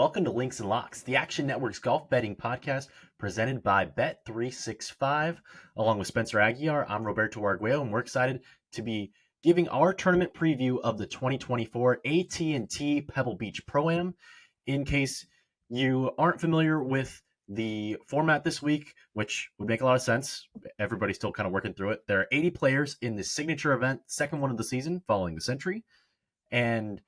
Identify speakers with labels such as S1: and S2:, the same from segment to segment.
S1: welcome to Links and Locks, the Action Network's golf betting podcast presented by Bet365. Along with Spencer Aguiar, I'm Roberto Arguello, and we're excited to be giving our tournament preview of the 2024 AT&T Pebble Beach Pro-Am. In case you aren't familiar with the format this week, which would make a lot of sense, everybody's still kind of working through it. There are 80 players in this signature event, second one of the season, following the Century. And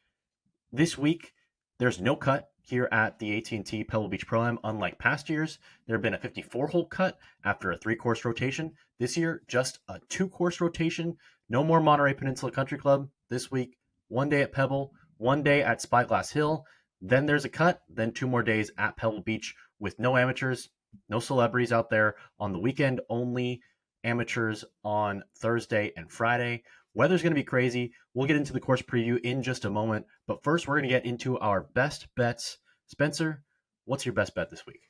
S1: this week, there's no cut here at the AT&T Pebble Beach Pro-Am. Unlike past years, there have been a 54-hole cut after a 3-course rotation. This year, just a 2-course rotation. No more Monterey Peninsula Country Club this week. 1 day at Pebble, 1 day at Spyglass Hill. Then there's a cut, then 2 more days at Pebble Beach with no amateurs, no celebrities out there on the weekend, only amateurs on Thursday and Friday. Weather's going to be crazy. We'll get into the course preview in just a moment. But first, we're going to get into our best bets. Spencer, what's your best bet this week?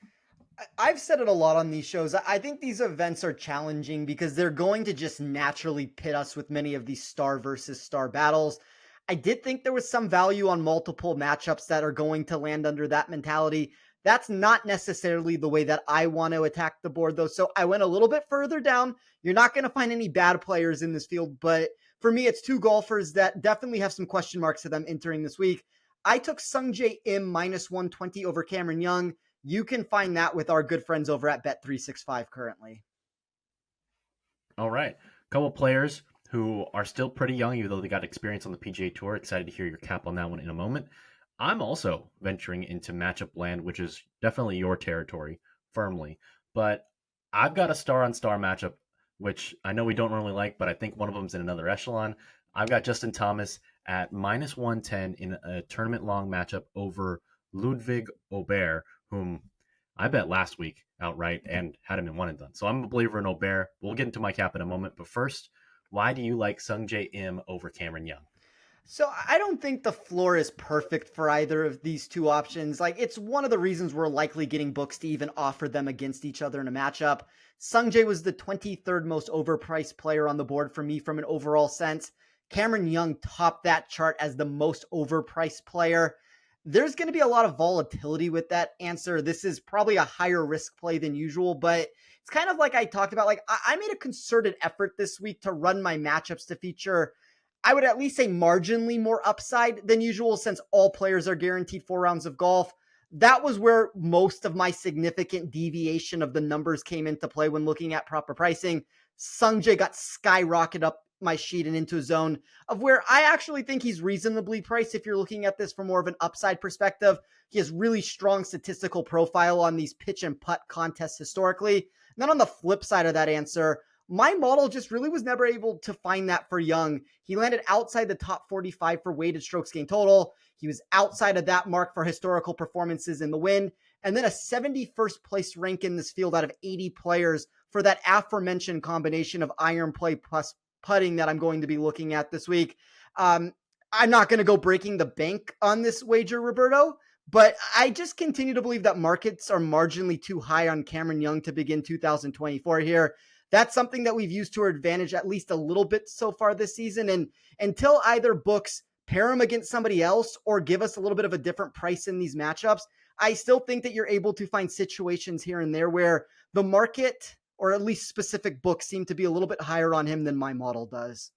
S2: I've said it a lot on these shows. I think these events are challenging because they're going to just naturally pit us with many of these star versus star battles. I did think there was some value on multiple matchups that are going to land under that mentality. That's not necessarily the way that I want to attack the board, though. So I went a little bit further down. You're not going to find any bad players in this field, but for me, it's 2 golfers that definitely have some question marks to them entering this week. I took Sungjae Im minus 120 over Cameron Young. You can find that with our good friends over at Bet365 currently.
S1: All right. A couple players who are still pretty young, even though they got experience on the PGA Tour. Excited to hear your cap on that one in a moment. I'm also venturing into matchup land, which is definitely your territory, firmly. But I've got a star-on-star matchup, which I know we don't normally like, but I think one of them's in another echelon. I've got Justin Thomas at minus 110 in a tournament-long matchup over Ludwig Aubert, whom I bet last week outright and had him in one and done. So I'm a believer in Aubert. We'll get into my cap in a moment. But first, why do you like Sungjae Im over Cameron Young?
S2: So I don't think the floor is perfect for either of these two options. Like, it's one of the reasons we're likely getting books to even offer them against each other in a matchup. Sungjae was the 23rd most overpriced player on the board for me from an overall sense. Cameron Young topped that chart as the most overpriced player. There's going to be a lot of volatility with that answer. This is probably a higher risk play than usual, but it's kind of like I talked about. Like, I made a concerted effort this week to run my matchups to feature, I would at least say, marginally more upside than usual, since all players are guaranteed 4 rounds of golf. That was where most of my significant deviation of the numbers came into play when looking at proper pricing. Sungjae got skyrocketed up my sheet and into a zone of where I actually think he's reasonably priced if you're looking at this from more of an upside perspective. He has really strong statistical profile on these pitch and putt contests historically. And then on the flip side of that answer, my model just really was never able to find that for Young. He landed outside the top 45 for weighted strokes gained total. He was outside of that mark for historical performances in the wind. And then a 71st place rank in this field out of 80 players for that aforementioned combination of iron play plus putting that I'm going to be looking at this week. I'm not going to go breaking the bank on this wager, Roberto, but I just continue to believe that markets are marginally too high on Cameron Young to begin 2024 here. That's something that we've used to our advantage at least a little bit so far this season. And until either books pair him against somebody else or give us a little bit of a different price in these matchups, I still think that you're able to find situations here and there where the market, or at least specific books, seem to be a little bit higher on him than my model does.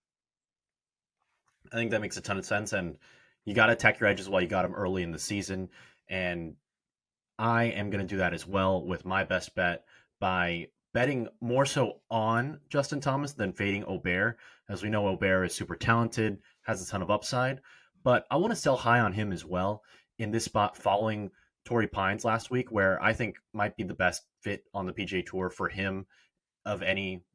S1: I think that makes a ton of sense. And you got to attack your edges while you got them early in the season. And I am going to do that as well with my best bet by betting more so on Justin Thomas than fading Aubert. As we know, Aubert is super talented, has a ton of upside, but I want to sell high on him as well in this spot following Torrey Pines last week, where I think might be the best fit on the PGA Tour for him of any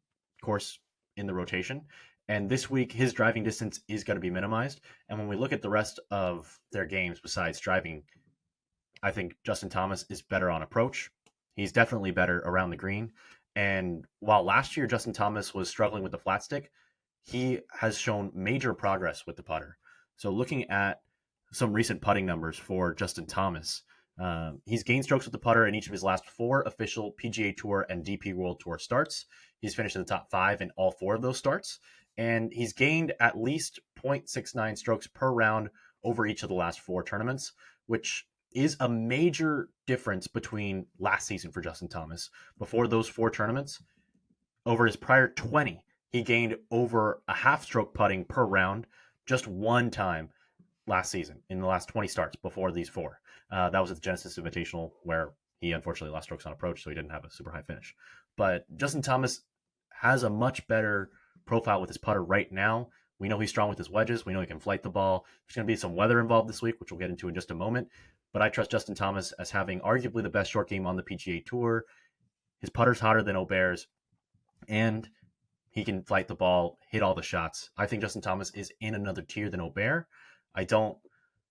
S1: course in the rotation. And this week, his driving distance is going to be minimized. And when we look at the rest of their games besides driving, I think Justin Thomas is better on approach. He's definitely better around the green. And while last year Justin Thomas was struggling with the flat stick, he has shown major progress with the putter. So looking at some recent putting numbers for Justin Thomas, he's gained strokes with the putter in each of his last 4 official PGA Tour and DP World Tour starts. He's finished in the top 5 in all 4 of those starts. And he's gained at least 0.69 strokes per round over each of the last 4 tournaments, which is a major difference between last season for Justin Thomas. Before those 4 tournaments, over his prior 20, he gained over a half stroke putting per round just one time last season in the last 20 starts before these 4. That was at the Genesis Invitational, where he unfortunately lost strokes on approach, so he didn't have a super high finish. But Justin Thomas has a much better profile with his putter right now. We know he's strong with his wedges. We know he can flight the ball. There's going to be some weather involved this week, which we'll get into in just a moment. But I trust Justin Thomas as having arguably the best short game on the PGA Tour. His putter's hotter than Aubert's, and he can flight the ball, hit all the shots. I think Justin Thomas is in another tier than Aubert. I don't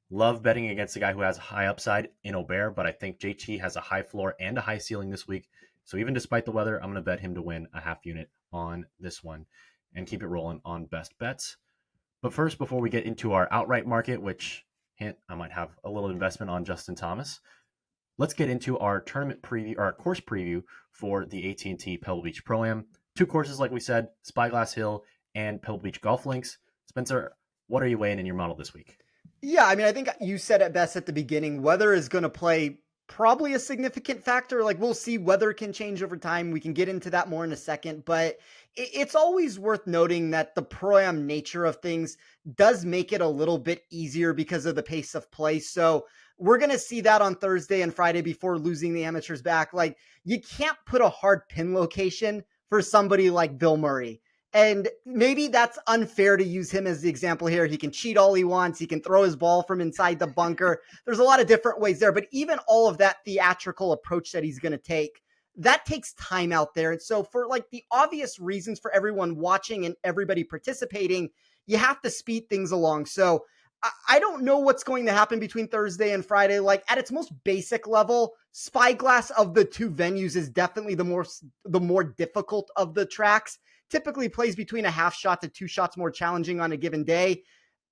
S1: love betting against a guy who has a high upside in Aubert, but I think JT has a high floor and a high ceiling this week. So even despite the weather, I'm going to bet him to win a half unit on this one and keep it rolling on best bets. But first, before we get into our outright market, which hint, I might have a little investment on Justin Thomas, let's get into our tournament preview, our course preview for the AT&T Pebble Beach Pro-Am. 2 courses, like we said, Spyglass Hill and Pebble Beach Golf Links. Spencer, what are you weighing in your model this week?
S2: Yeah, I mean, I think you said it best at the beginning. Weather is going to play probably a significant factor. Like, we'll see, weather can change over time. We can get into that more in a second, but it's always worth noting that the pro-am nature of things does make it a little bit easier because of the pace of play. So we're going to see that on Thursday and Friday before losing the amateurs back. Like, you can't put a hard pin location for somebody like Bill Murray. And maybe that's unfair to use him as the example here. He can cheat all he wants. He can throw his ball from inside the bunker. There's a lot of different ways there, but even all of that theatrical approach that he's going to take, that takes time out there. And so for like the obvious reasons for everyone watching and everybody participating, you have to speed things along. So I don't know what's going to happen between Thursday and Friday. Like, at its most basic level, Spyglass of the 2 venues is definitely the more difficult of the tracks. Typically plays between a half shot to 2 shots more challenging on a given day.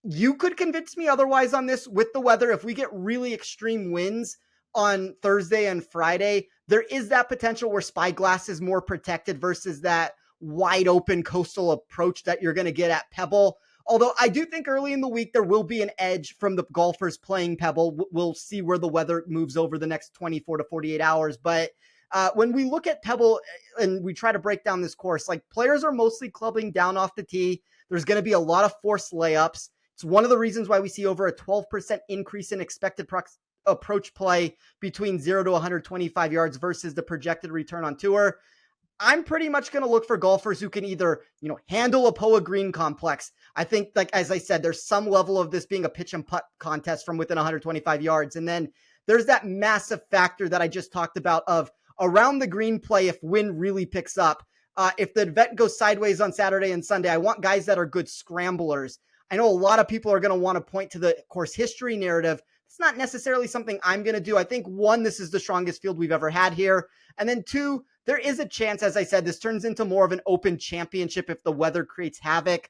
S2: You could convince me otherwise on this with the weather. If we get really extreme winds on Thursday and Friday, there is that potential where Spyglass is more protected versus that wide open coastal approach that you're going to get at Pebble. Although I do think early in the week, there will be an edge from the golfers playing Pebble. We'll see where the weather moves over the next 24 to 48 hours. But when we look at Pebble and we try to break down this course, like, players are mostly clubbing down off the tee. There's going to be a lot of forced layups. It's one of the reasons why we see over a 12% increase in expected approach play between 0 to 125 yards versus the projected return on tour. I'm pretty much going to look for golfers who can either, handle a POA green complex. I think, like, as I said, there's some level of this being a pitch and putt contest from within 125 yards. And then there's that massive factor that I just talked about of around the green play if wind really picks up. If the event goes sideways on Saturday and Sunday, I want guys that are good scramblers. I know a lot of people are going to want to point to the course history narrative. It's not necessarily something I'm going to do. I think, 1, this is the strongest field we've ever had here. And then 2, there is a chance, as I said, this turns into more of an open championship if the weather creates havoc.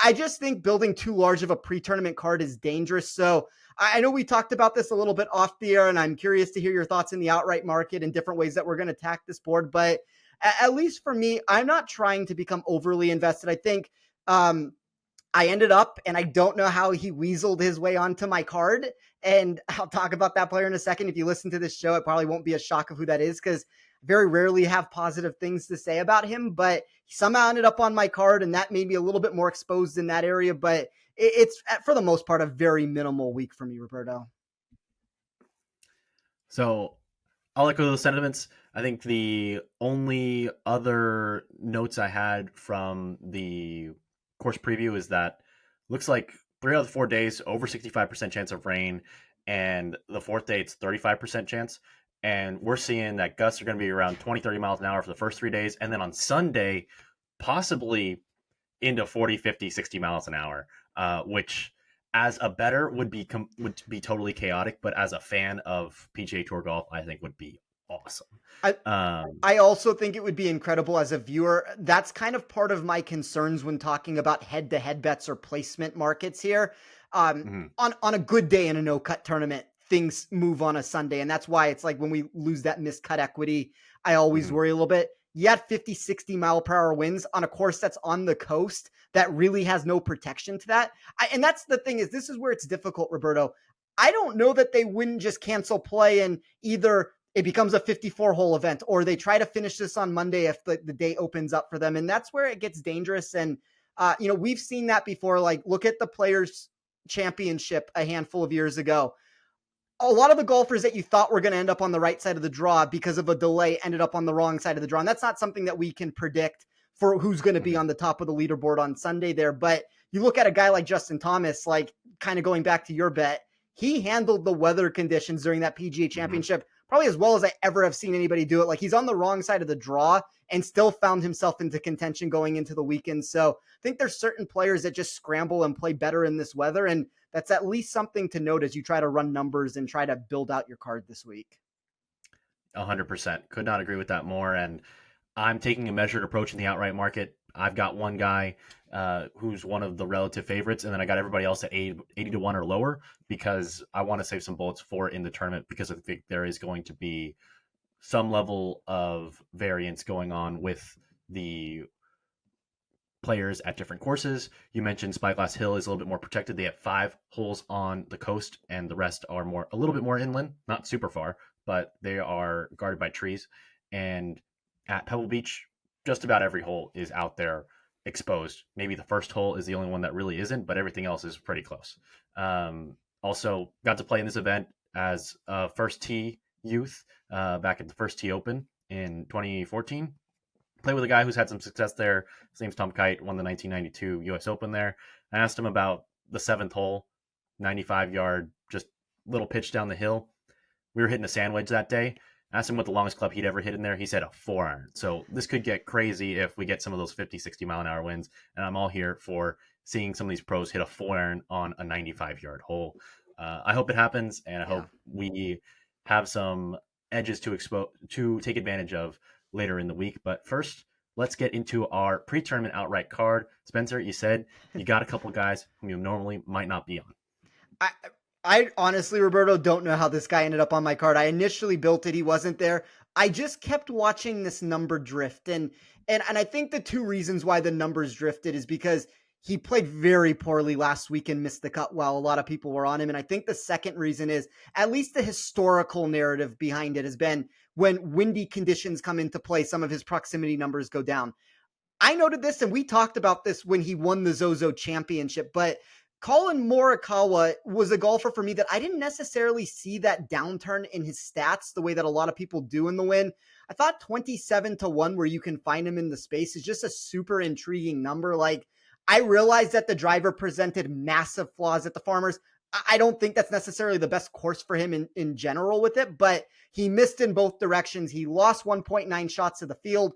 S2: I just think building too large of a pre-tournament card is dangerous. So I know we talked about this a little bit off the air, and I'm curious to hear your thoughts in the outright market and different ways that we're going to attack this board. But at least for me, I'm not trying to become overly invested. I think I ended up, and I don't know how he weaseled his way onto my card. And I'll talk about that player in a second. If you listen to this show, it probably won't be a shock of who that is, because very rarely have positive things to say about him, but he somehow ended up on my card, and that made me a little bit more exposed in that area. But it's, for the most part, a very minimal week for me, Roberto.
S1: So I'll echo those sentiments. I think the only other notes I had from the course preview is that looks like 3 out of the 4 days, over 65% chance of rain, and the 4th day, it's 35% chance. And we're seeing that gusts are going to be around 20, 30 miles an hour for the first 3 days. And then on Sunday, possibly into 40, 50, 60 miles an hour, which as a bettor would be totally chaotic. But as a fan of PGA Tour golf, I think would be awesome.
S2: I also think it would be incredible as a viewer. That's kind of part of my concerns when talking about head-to-head bets or placement markets here. On a good day in a no-cut tournament, things move on a Sunday. And that's why it's like when we lose that miscut equity, I always worry a little bit. You had 50, 60 mile per hour winds on a course that's on the coast that really has no protection to that. And that's the thing, is this is where it's difficult, Roberto. I don't know that they wouldn't just cancel play and either it becomes a 54 hole event or they try to finish this on Monday if the day opens up for them. And that's where it gets dangerous. And, we've seen that before. Like, look at the Players Championship a handful of years ago. A lot of the golfers that you thought were going to end up on the right side of the draw because of a delay ended up on the wrong side of the draw. And that's not something that we can predict for who's going to be on the top of the leaderboard on Sunday there. But you look at a guy like Justin Thomas, like kind of going back to your bet, he handled the weather conditions during that PGA Championship probably as well as I ever have seen anybody do it. Like, he's on the wrong side of the draw and still found himself into contention going into the weekend. So I think there's certain players that just scramble and play better in this weather. And that's at least something to note as you try to run numbers and try to build out your card this week.
S1: 100%. Could not agree with that more. And I'm taking a measured approach in the outright market. I've got one guy who's one of the relative favorites, and then I got everybody else at 80 to 1 or lower because I want to save some bullets for in the tournament because I think there is going to be some level of variance going on with the players at different courses. You mentioned Spyglass Hill is a little bit more protected. They have 5 holes on the coast, and the rest are a little bit more inland, not super far, but they are guarded by trees. And at Pebble Beach, just about every hole is out there exposed. Maybe the first hole is the only one that really isn't, but everything else is pretty close. Also got to play in this event as a first tee youth back at the First Tee Open in 2014. Play with a guy who's had some success there. His name's Tom Kite, won the 1992 U.S. Open there. I asked him about the 7th hole, 95-yard, just little pitch down the hill. We were hitting a sand wedge that day. I asked him what the longest club he'd ever hit in there. He said a 4-iron. So this could get crazy if we get some of those 50, 60-mile-an-hour winds. And I'm all here for seeing some of these pros hit a 4-iron on a 95-yard hole. I hope it happens, and I hope we have some edges to take advantage of later in the week. But first, let's get into our pre-tournament outright card. Spencer, you said you got a couple guys whom you normally might not be on.
S2: I honestly, Roberto, don't know how this guy ended up on my card. I initially built it. He wasn't there. I just kept watching this number drift. And I think the 2 reasons why the numbers drifted is because he played very poorly last week and missed the cut while a lot of people were on him. And I think the second reason is at least the historical narrative behind it has been when windy conditions come into play, some of his proximity numbers go down. I noted this, and we talked about this when he won the Zozo Championship, but Collin Morikawa was a golfer for me that I didn't necessarily see that downturn in his stats the way that a lot of people do in the win. I thought 27 to 1 where you can find him in the space is just a super intriguing number. Like, I realized that the driver presented massive flaws at the Farmers. I don't think that's necessarily the best course for him in general with it, but he missed in both directions. He lost 1.9 shots to the field.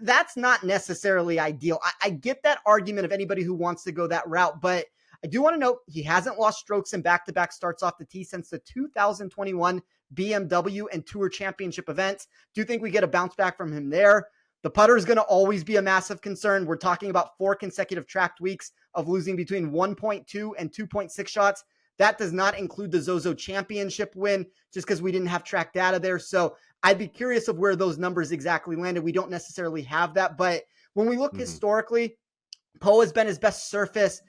S2: That's not necessarily ideal. I get that argument of anybody who wants to go that route, but I do want to note he hasn't lost strokes in back-to-back starts off the tee since the 2021 BMW and Tour Championship events. Do think we get a bounce back from him there. The putter is going to always be a massive concern. We're talking about 4 consecutive tracked weeks of losing between 1.2 and 2.6 shots. That does not include the Zozo Championship win, just because we didn't have track data there. So I'd be curious of where those numbers exactly landed. We don't necessarily have that. But when we look historically, Poa has been his best surface.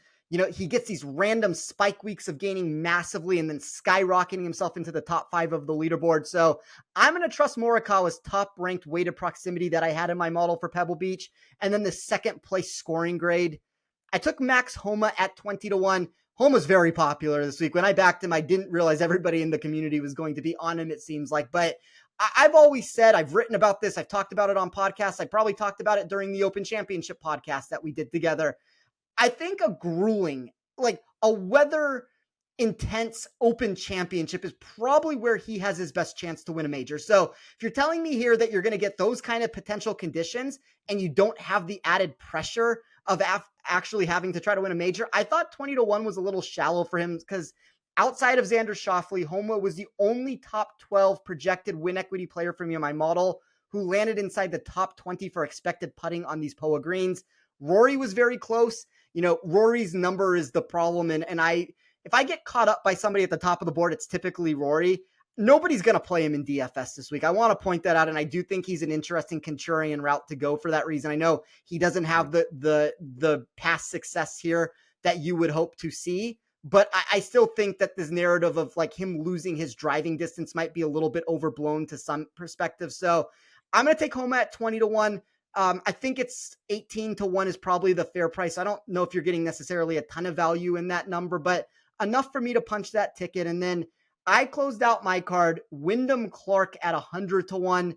S2: He gets these random spike weeks of gaining massively and then skyrocketing himself into the top 5 of the leaderboard. So I'm going to trust Morikawa's top-ranked weighted proximity that I had in my model for Pebble Beach. And then the second place scoring grade. I took Max Homa at 20 to 1. Homa's very popular this week. When I backed him, I didn't realize everybody in the community was going to be on him, it seems like. But I've always said, I've written about this. I've talked about it on podcasts. I probably talked about it during the Open Championship podcast that we did together. I think a grueling, like a weather intense Open Championship is probably where he has his best chance to win a major. So if you're telling me here that you're going to get those kind of potential conditions and you don't have the added pressure of actually having to try to win a major, I thought 20 to 1 was a little shallow for him because outside of Xander Schauffele, Homa was the only top 12 projected win equity player for me in my model who landed inside the top 20 for expected putting on these POA greens. Rory was very close. Rory's number is the problem. And if I get caught up by somebody at the top of the board, it's typically Rory. Nobody's going to play him in DFS this week. I want to point that out. And I do think he's an interesting contrarian route to go for that reason. I know he doesn't have the past success here that you would hope to see, But I still think that this narrative of like him losing his driving distance might be a little bit overblown to some perspective. So I'm going to take home at 20-1. I think it's 18-1 is probably the fair price. I don't know if you're getting necessarily a ton of value in that number, but enough for me to punch that ticket. And then I closed out my card, Wyndam Clark at 100-1.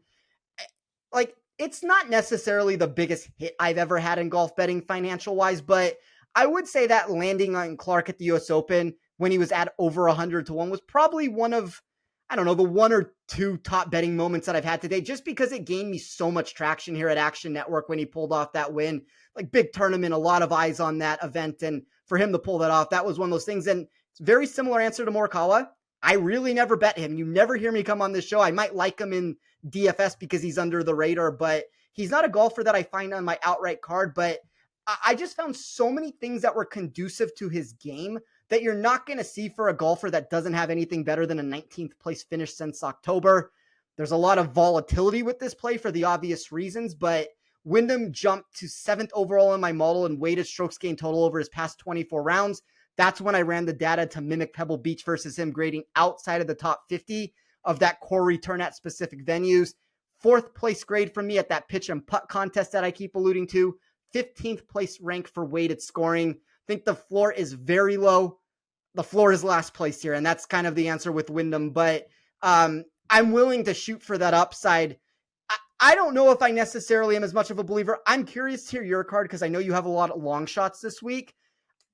S2: Like, it's not necessarily the biggest hit I've ever had in golf betting financial wise, but I would say that landing on Clark at the US Open when he was at over 100-1 was probably one of, I don't know, the one or two top betting moments that I've had today, just because it gained me so much traction here at Action Network when he pulled off that win. Like, big tournament, a lot of eyes on that event. And for him to pull that off, that was one of those things. And it's a very similar answer to Morikawa. I really never bet him. You never hear me come on this show. I might like him in DFS because he's under the radar, but he's not a golfer that I find on my outright card. But I just found so many things that were conducive to his game that you're not going to see for a golfer that doesn't have anything better than a 19th place finish since October. There's a lot of volatility with this play for the obvious reasons, but Wyndham jumped to 7th overall in my model and weighted strokes gained total over his past 24 rounds. That's when I ran the data to mimic Pebble Beach versus him, grading outside of the top 50 of that core return at specific venues. 4th place grade from me at that pitch and putt contest that I keep alluding to. 15th place rank for weighted scoring. I think the floor is very low. The floor is last place here, and that's kind of the answer with Wyndham. But I'm willing to shoot for that upside. I don't know if I necessarily am as much of a believer. I'm curious to hear your card because I know you have a lot of long shots this week.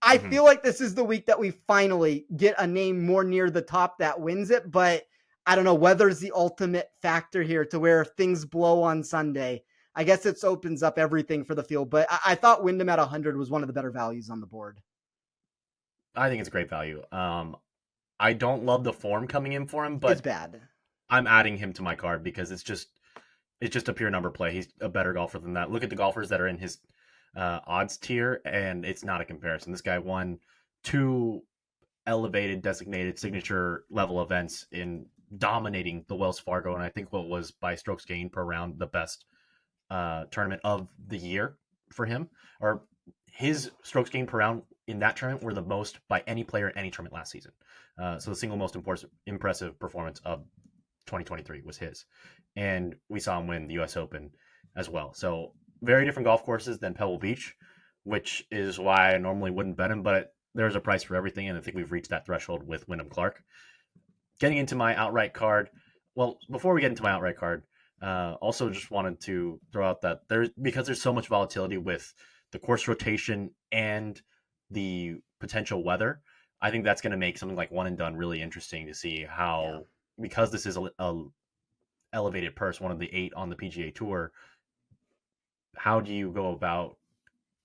S2: I feel like this is the week that we finally get a name more near the top that wins it, but I don't know, weather's the ultimate factor here to where if things blow on Sunday, I guess it opens up everything for the field. But I thought Wyndham at 100 was one of the better values on the board.
S1: I think it's a great value. I don't love the form coming in for him, but
S2: it's bad.
S1: I'm adding him to my card because it's just a pure number play. He's a better golfer than that. Look at the golfers that are in his odds tier, and it's not a comparison. This guy won 2 elevated designated signature level events in dominating the Wells Fargo, and I think what was by strokes gained per round the best tournament of the year for him, or his strokes gained per round in that tournament were the most by any player in any tournament last season. So the single most impressive performance of 2023 was his, and we saw him win the US Open as well. So very different golf courses than Pebble Beach, which is why I normally wouldn't bet him, but there's a price for everything, and I think we've reached that threshold with Wyndham Clark. Getting into my outright card, well, before we get into my outright card, also just wanted to throw out that because there's so much volatility with the course rotation and the potential weather, I think that's going to make something like one and done really interesting to see how, because this is a elevated purse, one of the 8 on the PGA Tour, how do you go about,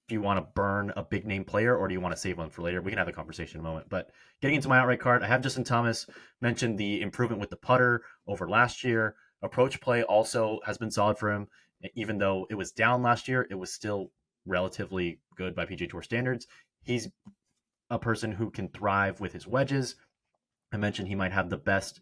S1: do you want to burn a big name player or do you want to save one for later? We can have a conversation in a moment. But getting into my outright card, I have Justin Thomas, mentioned the improvement with the putter over last year. Approach play also has been solid for him. Even though it was down last year, it was still relatively good by PGA Tour standards. He's a person who can thrive with his wedges. I mentioned he might have the best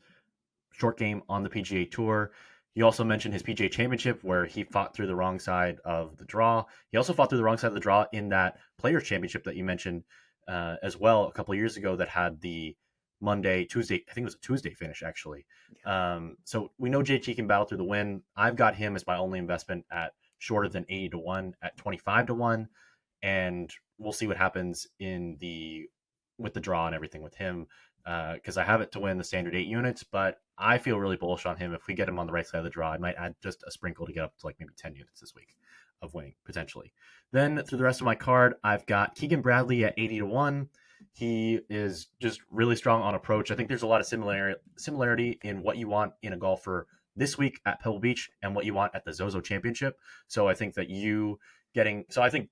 S1: short game on the PGA Tour. He also mentioned his PGA Championship where he fought through the wrong side of the draw. He also fought through the wrong side of the draw in that Players Championship that you mentioned as well a couple of years ago that had the Tuesday, I think it was a Tuesday finish actually. So we know JT can battle through the win. I've got him as my only investment at shorter than 80-1 at 25-1. And we'll see what happens with the draw and everything with him. Because I have it to win the standard 8 units, but I feel really bullish on him. If we get him on the right side of the draw, I might add just a sprinkle to get up to like maybe 10 units this week of winning, potentially. Then through the rest of my card, I've got Keegan Bradley at 80-1. He is just really strong on approach. I think there's a lot of similarity in what you want in a golfer this week at Pebble Beach and what you want at the Zozo Championship. So I think that I think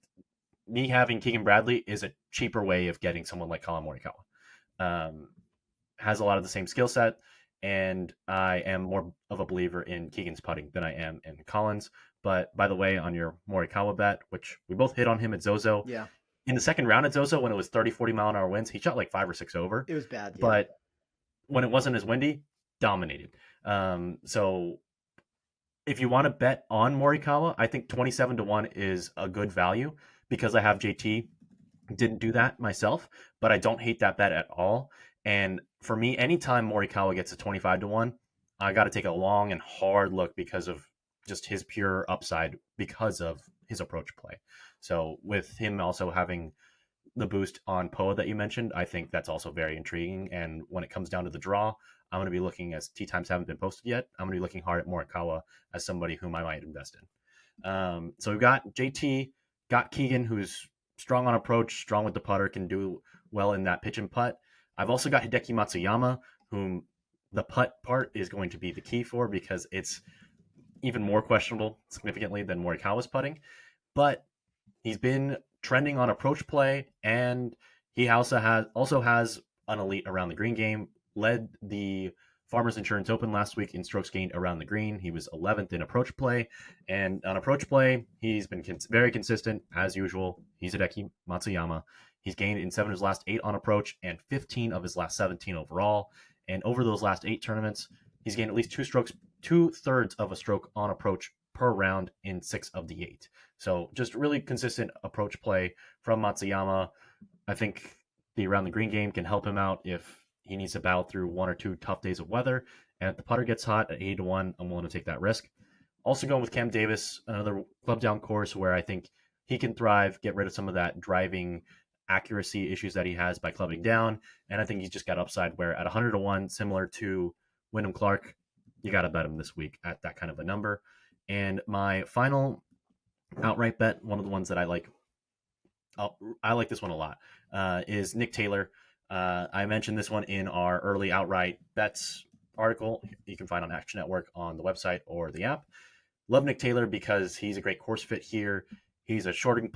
S1: me having Keegan Bradley is a cheaper way of getting someone like Collin Morikawa. Has a lot of the same skill set, and I am more of a believer in Keegan's putting than I am in Collins. But by the way, on your Morikawa bet, which we both hit on him at Zozo, in the second round at Zozo, when it was 30, 40 mile an hour winds, he shot like 5 or 6 over.
S2: It was bad,
S1: but when it wasn't as windy, dominated. So if you want to bet on Morikawa, I think 27-1 is a good value because I have JT Didn't do that myself, but I don't hate that bet at all. And for me, anytime Morikawa gets a 25-1, I got to take a long and hard look because of just his pure upside because of his approach play. So with him also having the boost on Poa that you mentioned, I think that's also very intriguing. And when it comes down to the draw, I'm going to be looking, as tee times haven't been posted yet, I'm going to be looking hard at Morikawa as somebody whom I might invest in. So we've got JT, got Keegan, who's strong on approach, strong with the putter, can do well in that pitch and putt. I've also got Hideki Matsuyama, whom the putt part is going to be the key for because it's even more questionable significantly than Morikawa's putting. But he's been trending on approach play, and he also has an elite around the green game. Led the Farmers Insurance Open last week in strokes gained around the green. He was 11th in approach play, and on approach play, he's been very consistent as usual. He's Hideki Matsuyama. He's gained in 7 of his last 8 on approach and 15 of his last 17 overall. And over those last 8 tournaments, he's gained at least 2/3 of a stroke on approach per round in 6 of the 8. So just really consistent approach play from Matsuyama. I think the around the green game can help him out if he needs to battle through 1 or 2 tough days of weather. And if the putter gets hot at 80-1, I'm willing to take that risk. Also going with Cam Davis, another club down course where I think he can thrive, get rid of some of that driving accuracy issues that he has by clubbing down. And I think he's just got upside where at 100-1, similar to Wyndham Clark, you got to bet him this week at that kind of a number. And my final outright bet, one of the ones that I like this one a lot, is Nick Taylor. I mentioned this one in our early outright bets article you can find on Action Network on the website or the app. Love Nick Taylor because he's a great course fit here. He's a shorter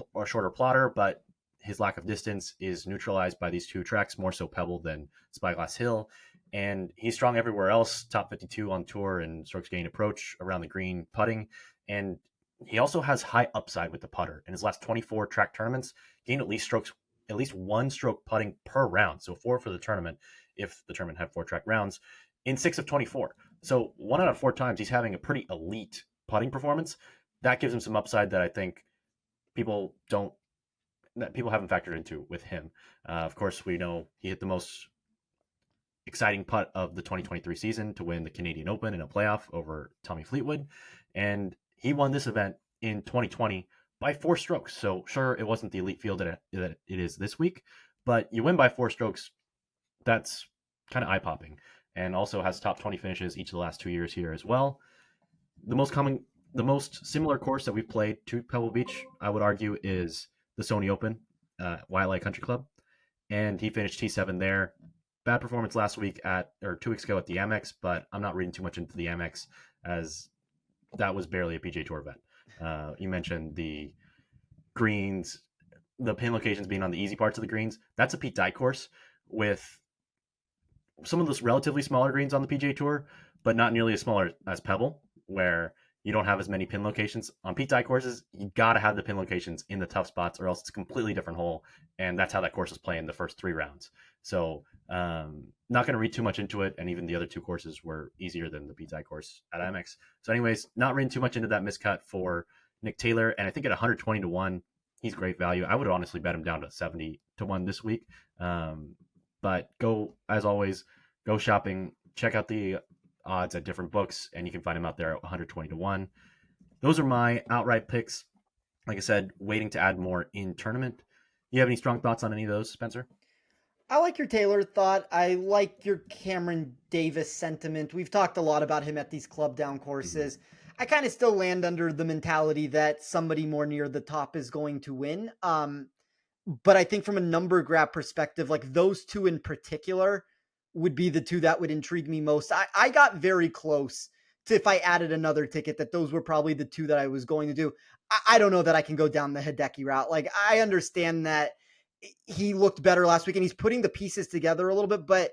S1: plotter, but his lack of distance is neutralized by these 2 tracks, more so Pebble than Spyglass Hill. And he's strong everywhere else, top 52 on tour and strokes gained approach around the green putting. And he also has high upside with the putter. In his last 24 track tournaments, gained at least 1 stroke putting per round. So 4 for the tournament, if the tournament had 4 track rounds, in 6 of 24. So 1 out of 4 times he's having a pretty elite putting performance. That gives him some upside that I think people haven't factored into with him. Of course, we know he hit the most exciting putt of the 2023 season to win the Canadian Open in a playoff over Tommy Fleetwood. And he won this event in 2020 by 4 strokes. So sure, it wasn't the elite field that it is this week, but you win by 4 strokes. That's kind of eye-popping. And also has top 20 finishes each of the last 2 years here as well. The most similar course that we've played to Pebble Beach, I would argue, is the Sony Open, Waialae Country Club. And he finished T7 there. Bad performance last week 2 weeks ago at the Amex, but I'm not reading too much into the Amex as that was barely a PGA Tour event. You mentioned the greens, the pin locations being on the easy parts of the greens. That's a Pete Dye course with some of those relatively smaller greens on the PGA Tour, but not nearly as smaller as Pebble, where you don't have as many pin locations. On Pete Dye courses, you got to have the pin locations in the tough spots or else it's a completely different hole, and that's how that course is playing the first 3 rounds. So not going to read too much into it, and even the other 2 courses were easier than the Pete Dye course at Amex. So anyways, not reading too much into that miscut for Nick Taylor, and I think at 120-1, he's great value. I would honestly bet him down to 70-1 this week. But as always, go shopping, check out the odds at different books, and you can find them out there at 120-1. Those are my outright picks. Like I said, waiting to add more in tournament. You have any strong thoughts on any of those, Spencer?
S2: I like your Taylor thought. I like your Cameron Davis sentiment. We've talked a lot about him at these club down courses. Mm-hmm. I kind of still land under the mentality that somebody more near the top is going to win. But I think from a number grab perspective, like those 2 in particular would be the 2 that would intrigue me most. I got very close to, if I added another ticket, that those were probably the 2 that I was going to do. I don't know that I can go down the Hideki route. Like, I understand that he looked better last week and he's putting the pieces together a little bit, but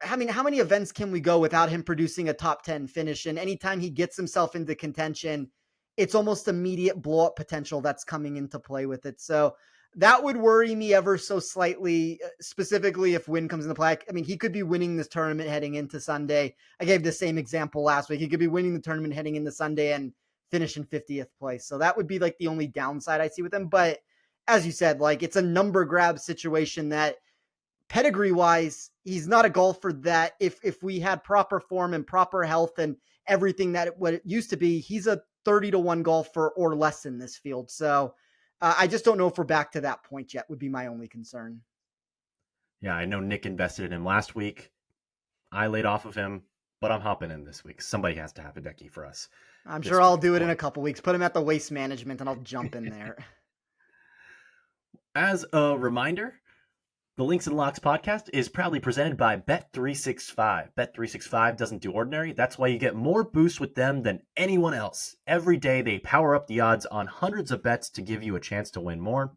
S2: I mean, how many events can we go without him producing a top 10 finish? And anytime he gets himself into contention, it's almost immediate blow up potential that's coming into play with it. So that would worry me ever so slightly, specifically if Wynn comes into play. I mean, he could be winning this tournament heading into Sunday. I gave the same example last week. He could be winning the tournament heading into Sunday and finishing 50th place. So that would be like the only downside I see with him. But as you said, like it's a number grab situation that pedigree wise, he's not a golfer that if we had proper form and proper health and everything that what it used to be, he's a 30-1 golfer or less in this field. So I just don't know if we're back to that point yet would be my only concern.
S1: Yeah, I know Nick invested in him last week. I laid off of him, but I'm hopping in this week. Somebody has to have a Hideki for us.
S2: I'm sure I'll do it in a couple weeks. Put him at the waste management and I'll jump in there.
S1: As a reminder, the Links and Locks podcast is proudly presented by Bet365. Bet365 doesn't do ordinary. That's why you get more boosts with them than anyone else. Every day they power up the odds on hundreds of bets to give you a chance to win more.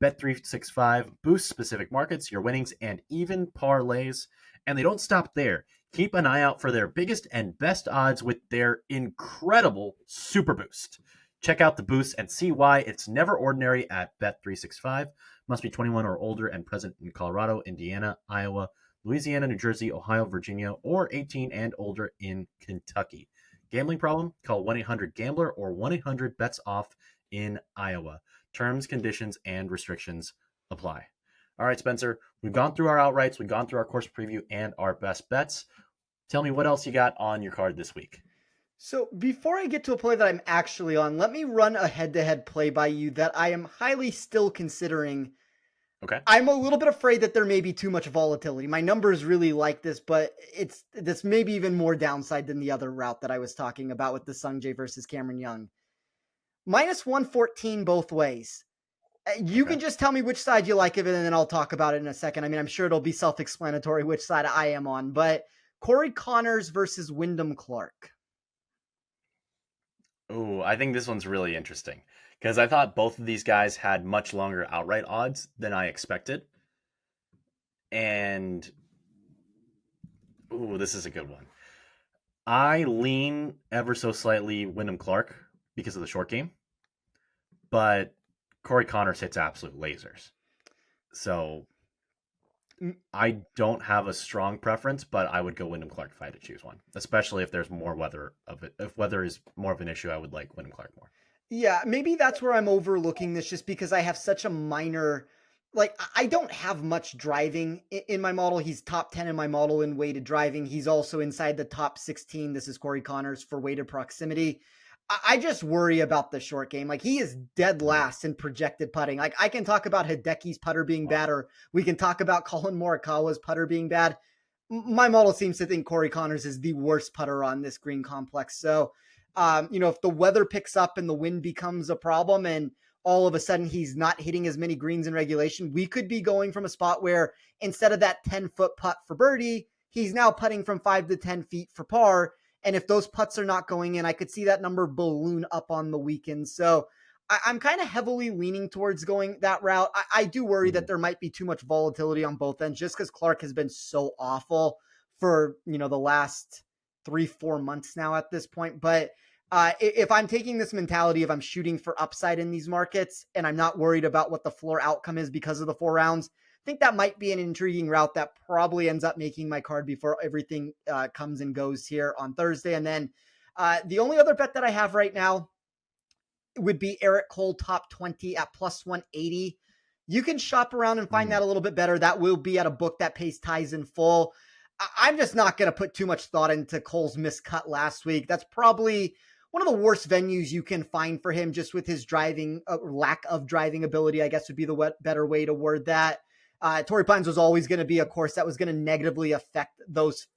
S1: Bet365 boosts specific markets, your winnings, and even parlays. And they don't stop there. Keep an eye out for their biggest and best odds with their incredible Super Boost. Check out the boosts and see why it's never ordinary at Bet365. Must be 21 or older and present in Colorado, Indiana, Iowa, Louisiana, New Jersey, Ohio, Virginia, or 18 and older in Kentucky. Gambling problem? Call 1-800-GAMBLER or 1-800-BETS-OFF in Iowa. Terms, conditions, and restrictions apply. All right, Spencer, we've gone through our outrights, we've gone through our course preview and our best bets. Tell me what else you got on your card this week.
S2: So before I get to a play that I'm actually on, let me run a head-to-head play by you that I am highly still considering.
S1: Okay.
S2: I'm a little bit afraid that there may be too much volatility. My numbers really like this, but this may be even more downside than the other route that I was talking about with the Sungjae versus Cameron Young. Minus 114 both ways. You can just tell me which side you like of it, and then I'll talk about it in a second. I mean, I'm sure it'll be self-explanatory which side I am on, but Corey Connors versus Wyndam Clark.
S1: Oh, I think this one's really interesting because I thought both of these guys had much longer outright odds than I expected. And, this is a good one. I lean ever so slightly Wyndam Clark because of the short game, but Corey Connors hits absolute lasers. So I don't have a strong preference, but I would go Wyndam Clark if I had to choose one, especially if there's more weather of it. If weather is more of an issue, I would like Wyndam Clark more.
S2: Yeah, maybe that's where I'm overlooking this just because I have such a minor, like, I don't have much driving in my model. He's top 10 in my model in weighted driving. He's also inside the top 16. This is Corey Connors for weighted proximity. I just worry about the short game. Like, he is dead last in projected putting. Like, I can talk about Hideki's putter being bad, or we can talk about Collin Morikawa's putter being bad. My model seems to think Corey Connors is the worst putter on this green complex. So, if the weather picks up and the wind becomes a problem and all of a sudden he's not hitting as many greens in regulation, we could be going from a spot where instead of that 10-foot putt for birdie, he's now putting from 5 to 10 feet for par. And if those putts are not going in, I could see that number balloon up on the weekend. So I'm kind of heavily leaning towards going that route. I do worry that there might be too much volatility on both ends just because Clark has been so awful for, the last 3-4 months now at this point. But if I'm taking this mentality of I'm shooting for upside in these markets and I'm not worried about what the floor outcome is because of the 4 rounds, I think that might be an intriguing route that probably ends up making my card before everything comes and goes here on Thursday. And then the only other bet that I have right now would be Eric Cole top 20 at plus 180. You can shop around and find that a little bit better. That will be at a book that pays ties in full. I'm just not going to put too much thought into Cole's miscut last week. That's probably one of the worst venues you can find for him just with his driving, lack of driving ability, I guess would be the better way to word that. Torrey Pines was always going to be a course that was going to negatively affect those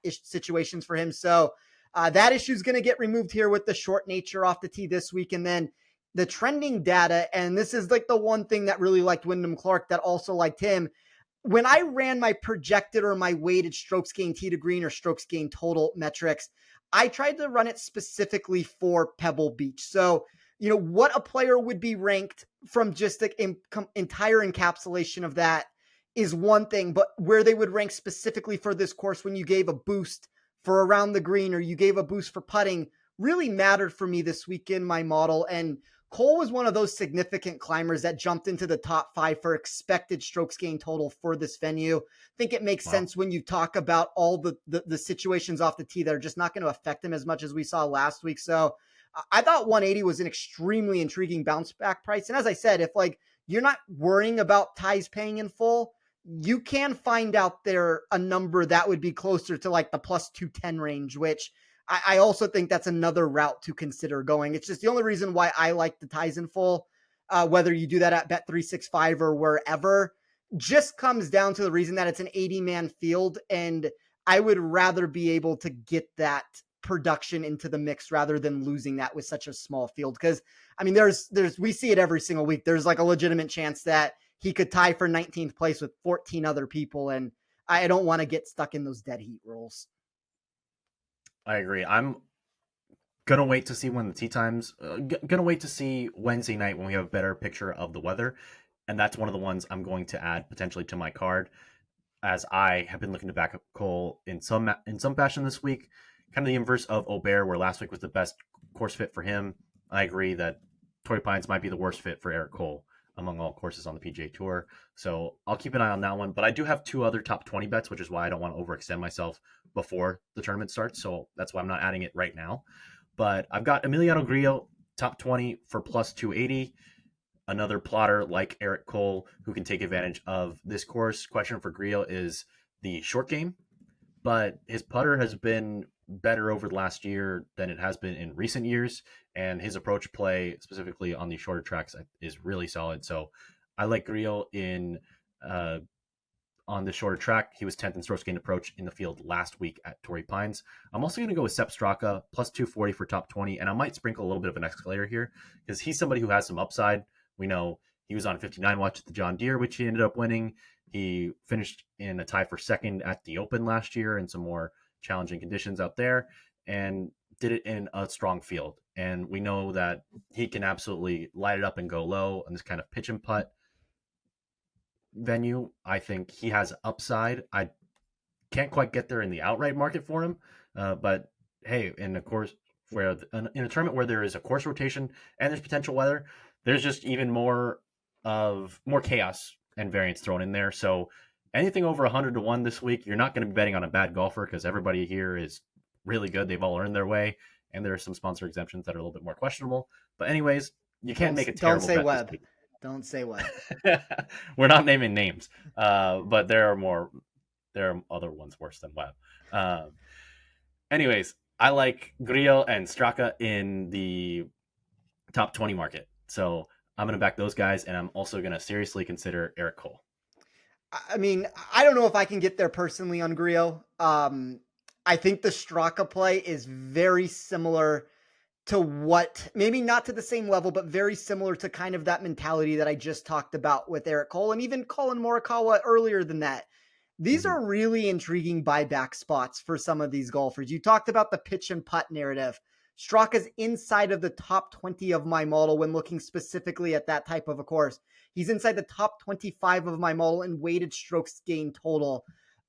S2: situations for him. So that issue is going to get removed here with the short nature off the tee this week. And then the trending data, and this is like the one thing that really liked Wyndam Clark that also liked him. When I ran my projected or my weighted strokes gained tee to green or strokes gained total metrics, I tried to run it specifically for Pebble Beach. So, what a player would be ranked from just the entire encapsulation of that is one thing, but where they would rank specifically for this course when you gave a boost for around the green or you gave a boost for putting really mattered for me this week in my model. And Cole was one of those significant climbers that jumped into the top 5 for expected strokes gained total for this venue. I think it makes sense when you talk about all the situations off the tee that are just not going to affect him as much as we saw last week. So I thought 180 was an extremely intriguing bounce back price. And as I said, if you're not worrying about ties paying in full. You can find out there a number that would be closer to like the plus 210 range, which I also think that's another route to consider going. It's just the only reason why I like the ties in full, whether you do that at Bet365 or wherever, just comes down to the reason that it's an 80-man field, and I would rather be able to get that production into the mix rather than losing that with such a small field. Because I mean, we see it every single week. There's like a legitimate chance that he could tie for 19th place with 14 other people, and I don't want to get stuck in those dead heat rules.
S1: I agree. I'm gonna wait to see when the tee times. Gonna wait to see Wednesday night when we have a better picture of the weather, and that's one of the ones I'm going to add potentially to my card, as I have been looking to back up Cole in some fashion this week. Kind of the inverse of Aubert, where last week was the best course fit for him. I agree that Torrey Pines might be the worst fit for Eric Cole among all courses on the PGA Tour. So I'll keep an eye on that one. But I do have 2 other top 20 bets, which is why I don't want to overextend myself before the tournament starts. So that's why I'm not adding it right now. But I've got Emiliano Grillo, top 20 for plus 280. Another plotter like Eric Cole who can take advantage of this course. Question for Grillo is the short game, but his putter has been better over the last year than it has been in recent years, and his approach play specifically on the shorter tracks is really solid. So I like Grillo in on the shorter track. He was 10th in strokes gained approach in the field last week at Torrey Pines. I'm also going to go with Sepp Straka plus 240 for top 20, and I might sprinkle a little bit of an escalator here because he's somebody who has some upside. We know he was on 59 watch at the John Deere, which he ended up winning. He finished in a tie for second at the Open last year in some more challenging conditions out there, and did it in a strong field. And we know that he can absolutely light it up and go low on this kind of pitch and putt venue. I think he has upside. I can't quite get there in the outright market for him, but hey, in a course where in a tournament where there is a course rotation and there's potential weather, there's just even more chaos and variance thrown in there. So anything over 100 to 1 this week, you're not going to be betting on a bad golfer because everybody here is really good. They've all earned their way, and there are some sponsor exemptions that are a little bit more questionable. But anyways, you can't make a terrible bet
S2: Webb.
S1: this week.
S2: Don't say Webb.
S1: We're not naming names, but there are other ones worse than Webb. Anyways, I like Grillo and Straka in the top 20 market. So I'm going to back those guys, and I'm also going to seriously consider Eric Cole.
S2: I mean, I don't know if I can get there personally on Grillo. I think the Straka play is very similar to what, maybe not to the same level, but very similar to kind of that mentality that I just talked about with Eric Cole and even Collin Morikawa earlier than that. These are really intriguing buyback spots for some of these golfers. You talked about the pitch and putt narrative. Straka's inside of the top 20 of my model when looking specifically at that type of a course. He's inside the top 25 of my model in weighted strokes gained total.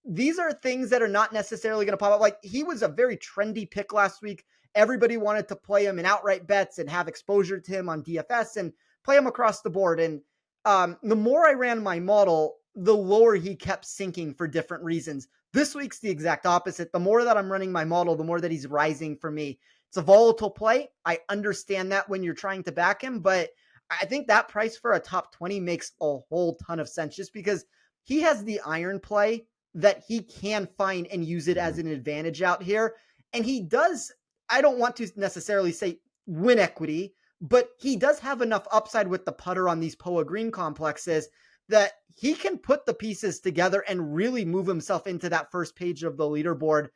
S2: These are things that are not necessarily going to pop up. Like, he was a very trendy pick last week. Everybody wanted to play him in outright bets and have exposure to him on DFS and play him across the board. And the more I ran my model, the lower he kept sinking for different reasons. This week's the exact opposite. The more that I'm running my model, the more that he's rising for me. It's a volatile play. I understand that when you're trying to back him, but I think that price for a top 20 makes a whole ton of sense just because he has the iron play that he can find and use it as an advantage out here. And he does, I don't want to necessarily say win equity, but he does have enough upside with the putter on these POA green complexes that he can put the pieces together and really move himself into that first page of the leaderboard.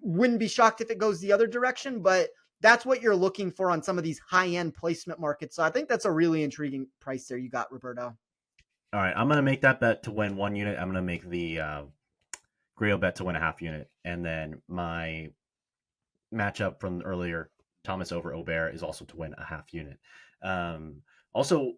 S2: Wouldn't be shocked if it goes the other direction, but that's what you're looking for on some of these high-end placement markets. So I think that's a really intriguing price there you got, Roberto.
S1: All right, I'm going to make that bet to win 1 unit. I'm going to make the Grillo bet to win a half unit. And then my matchup from earlier, Thomas over Aubert, is also to win a half unit. Also,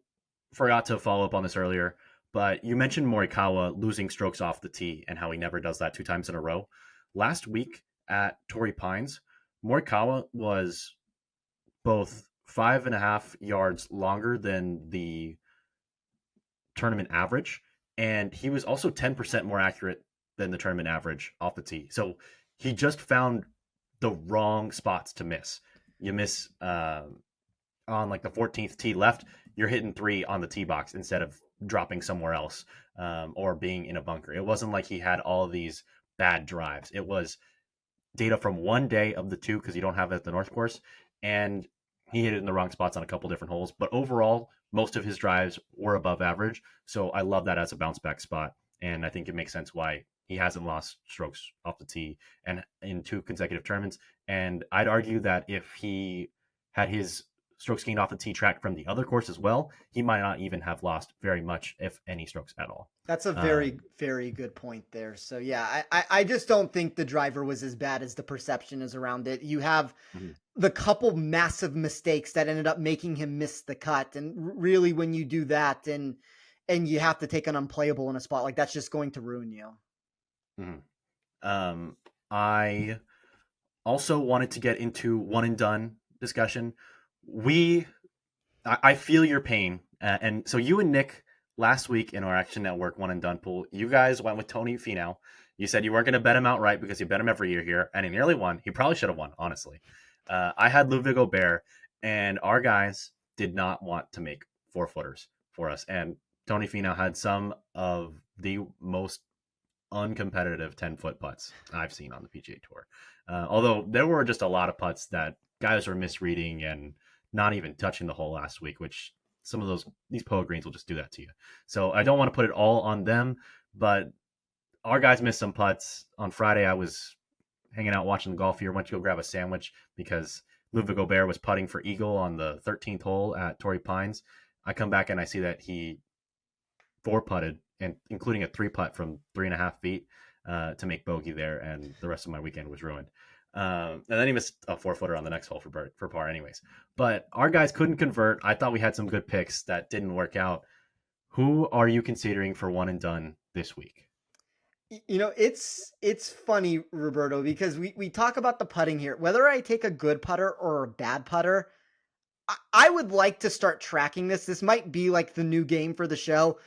S1: forgot to follow up on this earlier, but you mentioned Morikawa losing strokes off the tee and how he never does that 2 times in a row. Last week at Torrey Pines, Morikawa was both 5.5 yards longer than the tournament average, and he was also 10% more accurate than the tournament average off the tee. So he just found the wrong spots to miss. You miss on like the 14th tee left, you're hitting 3 on the tee box instead of dropping somewhere else, or being in a bunker. It wasn't like he had all of these bad drives. It was data from one day of the two because you don't have it at the North Course, and he hit it in the wrong spots on a couple different holes. But overall, most of his drives were above average. So I love that as a bounce back spot, and I think it makes sense why he hasn't lost strokes off the tee and in 2 consecutive tournaments. And I'd argue that if he had his strokes gained off the tee track from the other course as well, he might not even have lost very much, if any, strokes at all.
S2: That's a very, very good point there. So yeah, I just don't think the driver was as bad as the perception is around it. You have the couple massive mistakes that ended up making him miss the cut. And really, when you do that and you have to take an unplayable in a spot like that's just going to ruin you.
S1: I also wanted to get into one and done discussion. I feel your pain. And so you and Nick last week in our Action Network one and done pool, you guys went with Tony Finau. You said you weren't going to bet him outright because you bet him every year here, and he nearly won. He probably should have won, honestly. I had Ludwig Gobert, and our guys did not want to make 4-footers for us. And Tony Finau had some of the most uncompetitive 10-foot putts I've seen on the PGA Tour. Although there were just a lot of putts that guys were misreading and not even touching the hole last week, which some of these Poa greens will just do that to you. So I don't want to put it all on them, but our guys missed some putts. On Friday, I was hanging out watching the golf here, went to go grab a sandwich because Ludwig Gobert was putting for eagle on the 13th hole at Torrey Pines. I come back and I see that he 4-putted, and including a 3-putt from 3.5 feet to make bogey there, and the rest of my weekend was ruined. And then he missed a 4-footer on the next hole for par anyways. But our guys couldn't convert. I thought we had some good picks that didn't work out. Who are you considering for one and done this week?
S2: You know, it's funny, Roberto, because we talk about the putting here. Whether I take a good putter or a bad putter, I would like to start tracking this. This might be like the new game for the show.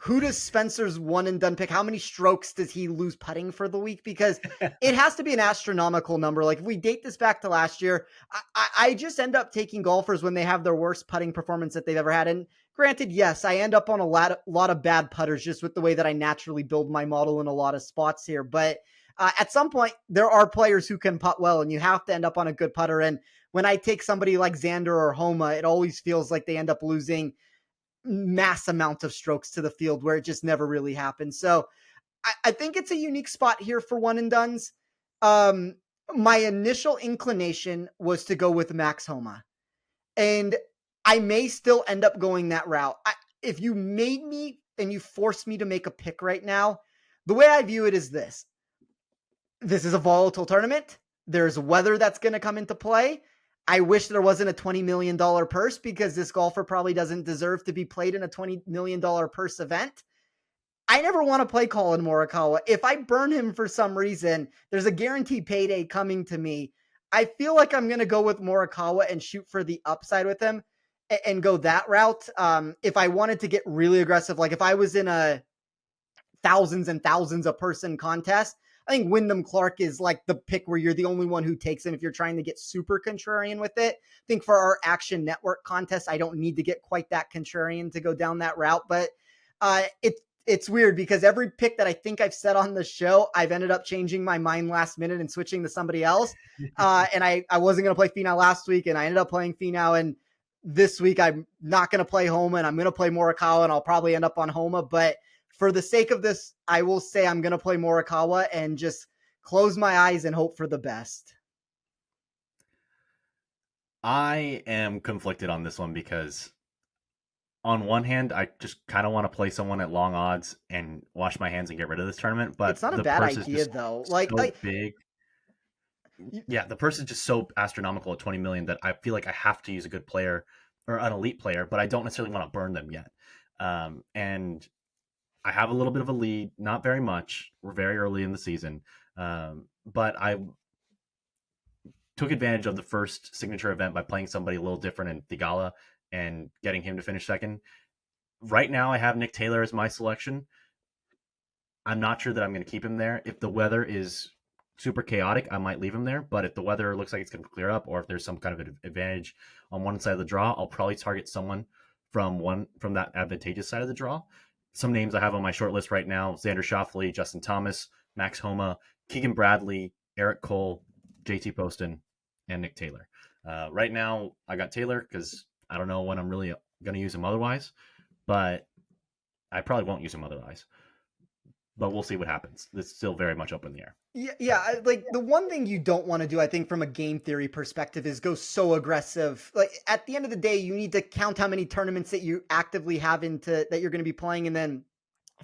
S2: Who does Spencer's one and done pick? How many strokes does he lose putting for the week? Because it has to be an astronomical number. Like if we date this back to last year, I just end up taking golfers when they have their worst putting performance that they've ever had. And granted, yes, I end up on a lot of bad putters just with the way that I naturally build my model in a lot of spots here. But at some point, there are players who can putt well, and you have to end up on a good putter. And when I take somebody like Xander or Homa, it always feels like they end up losing mass amount of strokes to the field where it just never really happens. So I think it's a unique spot here for one and dones. My initial inclination was to go with Max Homa, and I may still end up going that route. If you made me and you forced me to make a pick right now, the way I view it is this. This is a volatile tournament. There's weather that's going to come into play. I wish there wasn't a $20 million purse because this golfer probably doesn't deserve to be played in a $20 million purse event. I never want to play Collin Morikawa. If I burn him for some reason, there's a guaranteed payday coming to me. I feel like I'm going to go with Morikawa and shoot for the upside with him and go that route. If I wanted to get really aggressive, like if I was in a thousands and thousands of person contest, I think Wyndam Clark is like the pick where you're the only one who takes him if you're trying to get super contrarian with it. I think for our Action Network contest, I don't need to get quite that contrarian to go down that route. But it's weird because every pick that I think I've said on the show, I've ended up changing my mind last minute and switching to somebody else. And I wasn't going to play Finau last week, and I ended up playing Finau. And this week, I'm not going to play Homa, and I'm going to play Morikawa, and I'll probably end up on Homa. But for the sake of this, I will say I'm going to play Morikawa and just close my eyes and hope for the best.
S1: I am conflicted on this one because on one hand, I just kind of want to play someone at long odds and wash my hands and get rid of this tournament. But
S2: it's not a bad idea, though. Like
S1: so big. Yeah, the purse is just so astronomical at 20 million that I feel like I have to use a good player or an elite player, but I don't necessarily want to burn them yet. And I have a little bit of a lead, not very much. We're very early in the season. But I took advantage of the first signature event by playing somebody a little different in Thigala and getting him to finish second. Right now, I have Nick Taylor as my selection. I'm not sure that I'm going to keep him there. If the weather is super chaotic, I might leave him there. But if the weather looks like it's going to clear up, or if there's some kind of advantage on one side of the draw, I'll probably target someone from that advantageous side of the draw. Some names I have on my short list right now: Xander Schauffele, Justin Thomas, Max Homa, Keegan Bradley, Eric Cole, JT Poston, and Nick Taylor. Right now, I got Taylor because I don't know when I'm really going to use him otherwise, but I probably won't use him otherwise. But we'll see what happens. It's still very much up in the air.
S2: Yeah, like the one thing you don't want to do, I think, from a game theory perspective, is go so aggressive. Like at the end of the day, you need to count how many tournaments that you actively have into that you're going to be playing, and then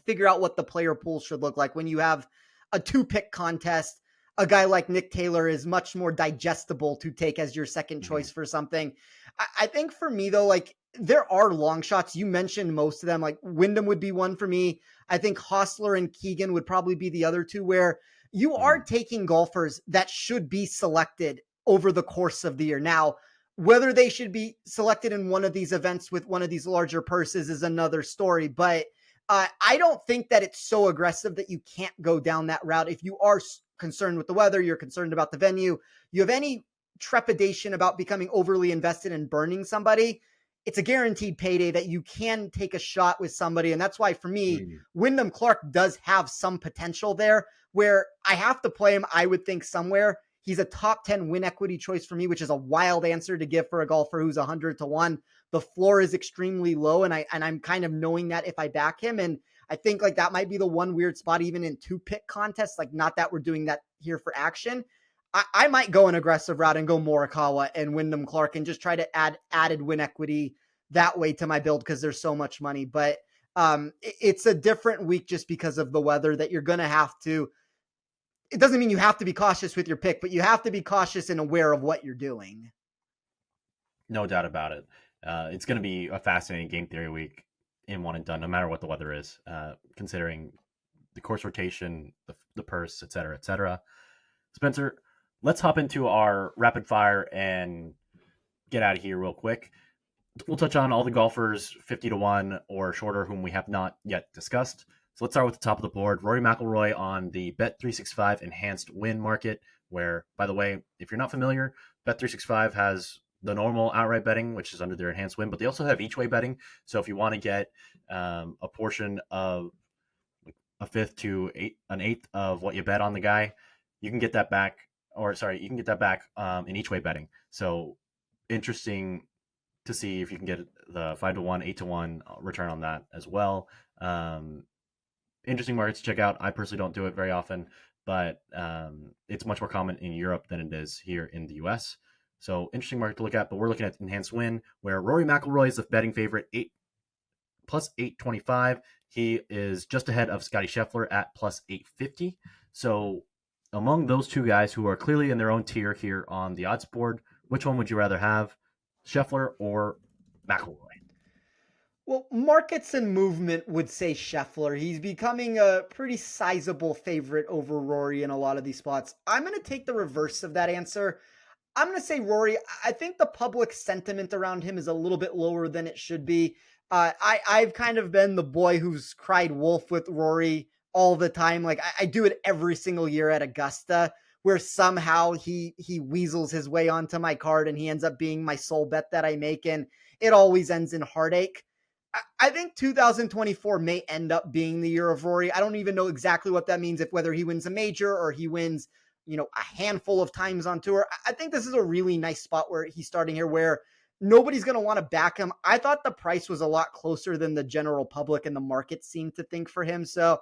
S2: figure out what the player pool should look like. When you have a 2-pick contest, a guy like Nick Taylor is much more digestible to take as your second choice for something. I think for me though, like there are long shots. You mentioned most of them. Like Wyndam would be one for me. I think Hostler and Keegan would probably be the other two, where you are taking golfers that should be selected over the course of the year. Now, whether they should be selected in one of these events with one of these larger purses is another story, but I don't think that it's so aggressive that you can't go down that route. If you are concerned with the weather, you're concerned about the venue, you have any trepidation about becoming overly invested in burning somebody, it's a guaranteed payday that you can take a shot with somebody. And that's why for me, Wyndham Clark does have some potential there where I have to play him, I would think, somewhere. He's a top 10 win equity choice for me, which is a wild answer to give for a golfer who's 100-1. The floor is extremely low, and I'm kind of knowing that if I back him. And I think like that might be the one weird spot, even in 2-pick contests. Like, not that we're doing that here for action. I might go an aggressive route and go Morikawa and Wyndham Clark and just try to add added win equity that way to my build because there's so much money. But it's a different week just because of the weather that you're going to have to. It doesn't mean you have to be cautious with your pick, but you have to be cautious and aware of what you're doing.
S1: No doubt about it. It's going to be a fascinating game theory week in one and done, no matter what the weather is, considering the course rotation, the purse, et cetera, et cetera. Spencer, let's hop into our rapid fire and get out of here real quick. We'll touch on all the golfers 50-1 or shorter whom we have not yet discussed. So let's start with the top of the board. Rory McIlroy on the Bet365 enhanced win market, where, by the way, if you're not familiar, Bet365 has the normal outright betting, which is under their enhanced win, but they also have each way betting. So if you want to get a portion of a fifth to an eighth of what you bet on the guy, you can get that back, in each way betting. So interesting to see if you can get the 5-1, 8-1 return on that as well. Interesting market to check out. I personally don't do it very often, but it's much more common in Europe than it is here in the US. So interesting market to look at, but we're looking at enhanced win, where Rory McIlroy is the betting favorite, plus 825. He is just ahead of Scottie Scheffler at plus 850. So among those two guys who are clearly in their own tier here on the odds board, which one would you rather have, Scheffler or McIlroy?
S2: Well, markets and movement would say Scheffler. He's becoming a pretty sizable favorite over Rory in a lot of these spots. I'm going to take the reverse of that answer. I'm going to say Rory. I think the public sentiment around him is a little bit lower than it should be. I've kind of been the boy who's cried wolf with Rory all the time. Like I do it every single year at Augusta, where somehow he weasels his way onto my card and he ends up being my sole bet that I make, and it always ends in heartache. I think 2024 may end up being the year of Rory. I don't even know exactly what that means, if whether he wins a major or he wins, a handful of times on tour. I think this is a really nice spot where he's starting here, where nobody's going to want to back him. I thought the price was a lot closer than the general public and the market seemed to think for him. So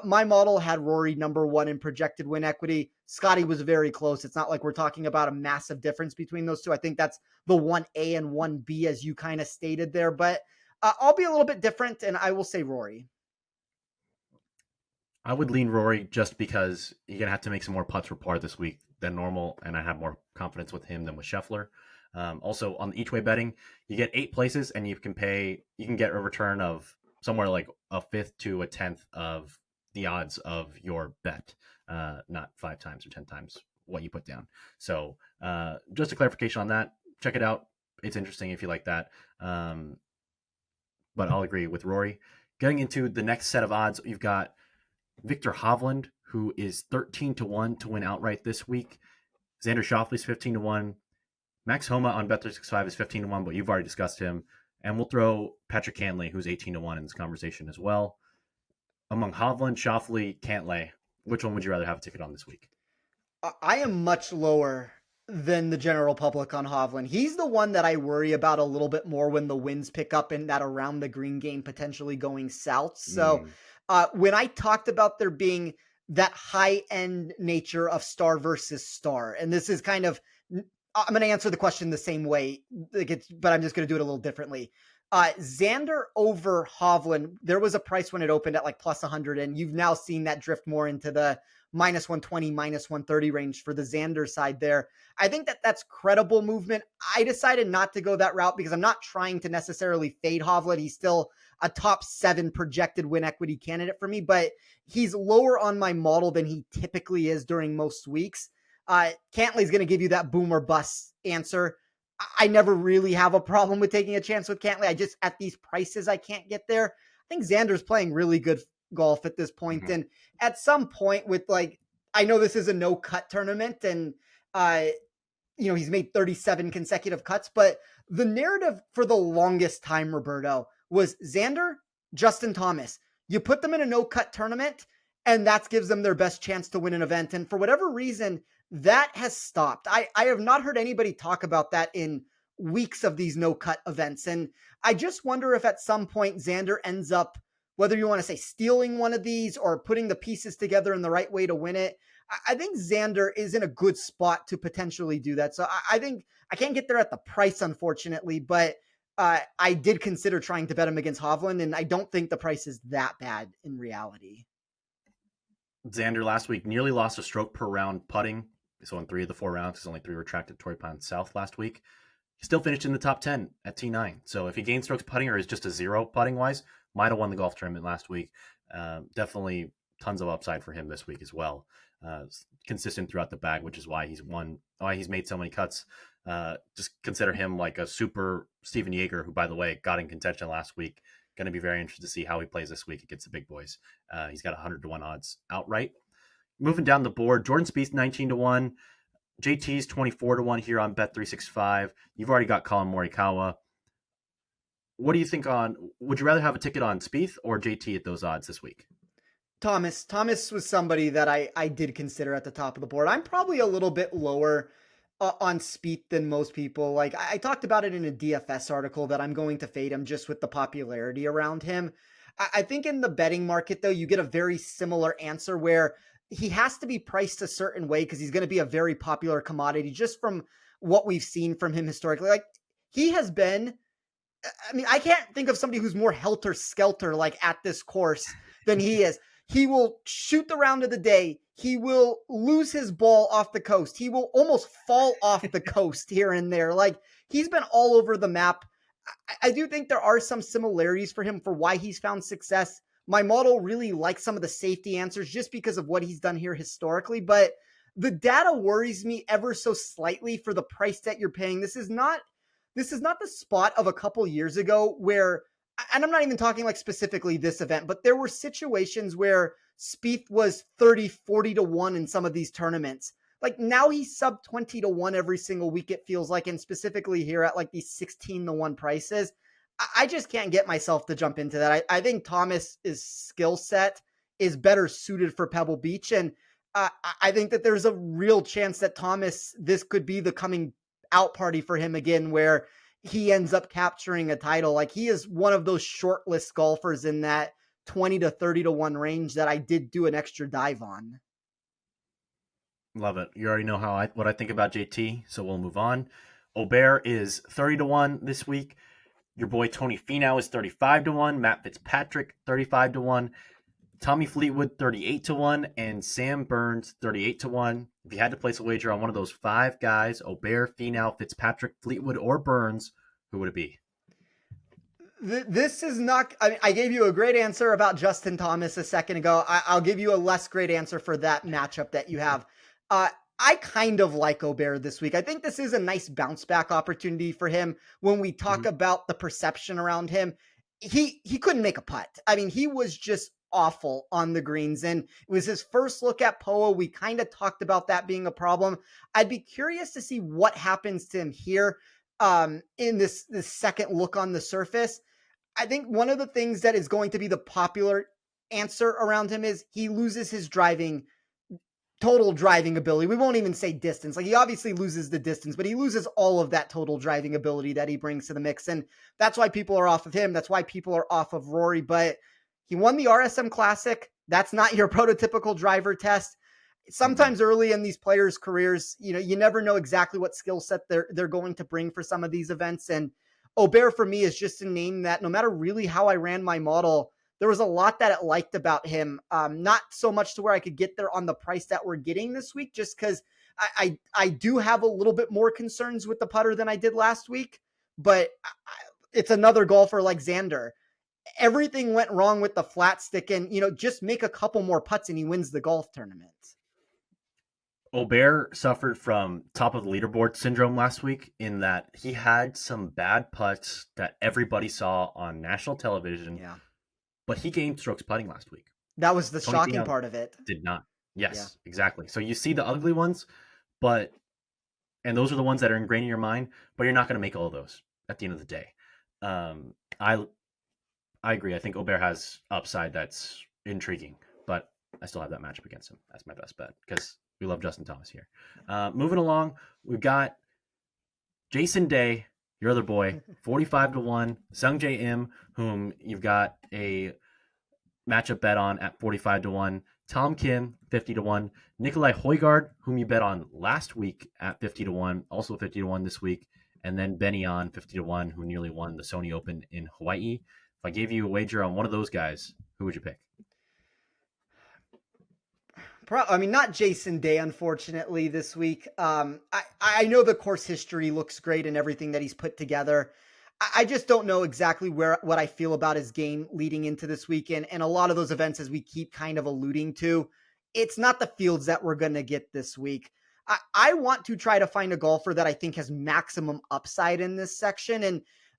S2: my model had Rory number one in projected win equity. Scottie was very close. It's not like we're talking about a massive difference between those two. I think that's the 1A and 1B, as you kind of stated there. But I'll be a little bit different, and I will say Rory.
S1: I would lean Rory just because you're going to have to make some more putts for par this week than normal, and I have more confidence with him than with Scheffler. Also, on the each way betting, you get 8 places, and you can get a return of somewhere like a fifth to a tenth of the odds of your bet, not 5 times or 10 times what you put down. So just a clarification on that. Check it out. It's interesting if you like that. But I'll agree with Rory. Getting into the next set of odds, you've got Victor Hovland, who is 13-1 to win outright this week. Xander Schauffele's 15-1. Max Homa on Bet365 is 15-1, but you've already discussed him. And we'll throw Patrick Cantlay, who's 18-1 in this conversation as well. Among Hovland, Schauffele, Cantlay, which one would you rather have a ticket on this week?
S2: I am much lower than the general public on Hovland. He's the one that I worry about a little bit more when the winds pick up and that around the green game potentially going south. So when I talked about there being that high end nature of star versus star, and this is kind of, I'm going to answer the question the same way, but I'm just going to do it a little differently. Xander over Hovland, there was a price when it opened at like plus 100, and you've now seen that drift more into the minus 120, minus 130 range for the Xander side there. I think that that's credible movement. I decided not to go that route because I'm not trying to necessarily fade Hovland. He's still a top 7 projected win equity candidate for me, but he's lower on my model than he typically is during most weeks. Cantlay's going to give you that boom or bust answer. I never really have a problem with taking a chance with Cantlay. I just, at these prices, I can't get there. I think Xander's playing really good golf at this point. And at some point with I know this is a no cut tournament and, he's made 37 consecutive cuts, but the narrative for the longest time, Roberto, was Xander, Justin Thomas. You put them in a no cut tournament and that gives them their best chance to win an event. And for whatever reason, that has stopped. I have not heard anybody talk about that in weeks of these no cut events. And I just wonder if at some point Xander ends up, whether you want to say stealing one of these or putting the pieces together in the right way to win it. I think Xander is in a good spot to potentially do that. So I think I can't get there at the price, unfortunately, but I did consider trying to bet him against Hovland, and I don't think the price is that bad in reality.
S1: Xander last week nearly lost a stroke per round putting. So in 3 of the 4 rounds, there's only 3 retracted Torrey Pines South last week. He still finished in the top 10 at T9. So if he gains strokes putting or is just a 0 putting wise, might have won the golf tournament last week. Definitely tons of upside for him this week as well. Consistent throughout the bag, which is why he's made so many cuts. Just consider him like a super Steven Yeager, who, by the way, got in contention last week. Going to be very interested to see how he plays this week against the big boys. He's got 100-1 odds outright. Moving down the board, Jordan Spieth 19-1, JT's 24-1 here on Bet365. You've already got Collin Morikawa. What do you think would you rather have a ticket on Spieth or JT at those odds this week?
S2: Thomas was somebody that I did consider at the top of the board. I'm probably a little bit lower on Spieth than most people. Like I talked about it in a DFS article that I'm going to fade him just with the popularity around him. I think in the betting market, though, you get a very similar answer where he has to be priced a certain way because he's going to be a very popular commodity just from what we've seen from him historically. Like he has been, I can't think of somebody who's more helter-skelter like at this course than he is. He will shoot the round of the day. He will lose his ball off the coast. He will almost fall off the coast here and there. Like he's been all over the map. I do think there are some similarities for him for why he's found success. My model really likes some of the safety answers just because of what he's done here historically, but the data worries me ever so slightly for the price that you're paying. This is not the spot of a couple years ago where, and I'm not even talking like specifically this event, but there were situations where Spieth was 30, 40-1 in some of these tournaments. Like now he's sub 20-1 every single week, it feels like, and specifically here at like these 16-1 prices. I just can't get myself to jump into that. I think Thomas's skill set is better suited for Pebble Beach. And I think that there's a real chance that this could be the coming out party for him again, where he ends up capturing a title. Like he is one of those short list golfers in that 20 to 30-1 range that I did do an extra dive on.
S1: Love it. You already know what I think about JT, so we'll move on. Aubert is 30-1 this week. Your boy Tony Finau is 35-1. Matt Fitzpatrick, 35-1. Tommy Fleetwood, 38-1. And Sam Burns, 38-1. If you had to place a wager on one of those 5 guys, Aubert, Finau, Fitzpatrick, Fleetwood, or Burns, who would it be?
S2: This is not, I gave you a great answer about Justin Thomas a second ago. I'll give you a less great answer for that matchup that you have. I kind of like Aubert this week. I think this is a nice bounce back opportunity for him. When we talk about the perception around him, he couldn't make a putt. I mean, he was just awful on the greens. And it was his first look at POA. We kind of talked about that being a problem. I'd be curious to see what happens to him here in this second look on the surface. I think one of the things that is going to be the popular answer around him is he loses his total driving ability. We won't even say distance. Like, he obviously loses the distance, but he loses all of that total driving ability that he brings to the mix. And that's why people are off of him. That's why people are off of Rory. But he won the RSM Classic. That's not your prototypical driver test. Sometimes early in these players' careers, you never know exactly what skill set they're going to bring for some of these events. And Aubert for me is just a name that no matter really how I ran my model, there was a lot that it liked about him. Not so much to where I could get there on the price that we're getting this week, just because I do have a little bit more concerns with the putter than I did last week. But it's another golfer like Xander. Everything went wrong with the flat stick, and just make a couple more putts and he wins the golf tournament.
S1: Aubert suffered from top of the leaderboard syndrome last week in that he had some bad putts that everybody saw on national television.
S2: Yeah.
S1: But he gained strokes putting last week.
S2: That was the shocking part of it.
S1: Did not. Yes, exactly. So you see the ugly ones, and those are the ones that are ingrained in your mind, but you're not going to make all of those at the end of the day. I agree. I think Aubert has upside that's intriguing, but I still have that matchup against him. That's my best bet because we love Justin Thomas here. Moving along, we've got Jason Day, your other boy, 45-1. Sungjae Im, whom you've got a matchup bet on at 45-1. Tom Kim, 50-1. Nikolai Højgaard, whom you bet on last week at 50-1, also 50-1 this week. And then Benny on 50-1, who nearly won the Sony Open in Hawaii. If I gave you a wager on one of those guys, who would you pick?
S2: Not Jason Day, unfortunately, this week. I know the course history looks great and everything that he's put together. I just don't know exactly what I feel about his game leading into this weekend. And a lot of those events, as we keep kind of alluding to, it's not the fields that we're going to get this week. I want to try to find a golfer that I think has maximum upside in this section.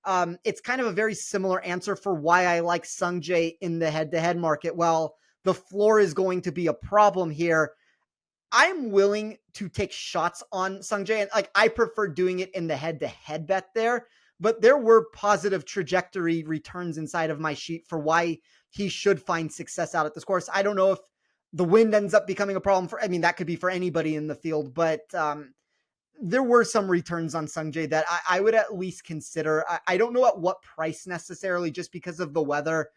S2: And it's kind of a very similar answer for why I like Sungjae in the head-to-head market. Well, the floor is going to be a problem here. I'm willing to take shots on Sungjae, and I prefer doing it in the head-to-head bet there, but there were positive trajectory returns inside of my sheet for why he should find success out at this course. I don't know if the wind ends up becoming a problem that could be for anybody in the field, but there were some returns on Sungjae that I would at least consider. I don't know at what price necessarily, just because of the weather.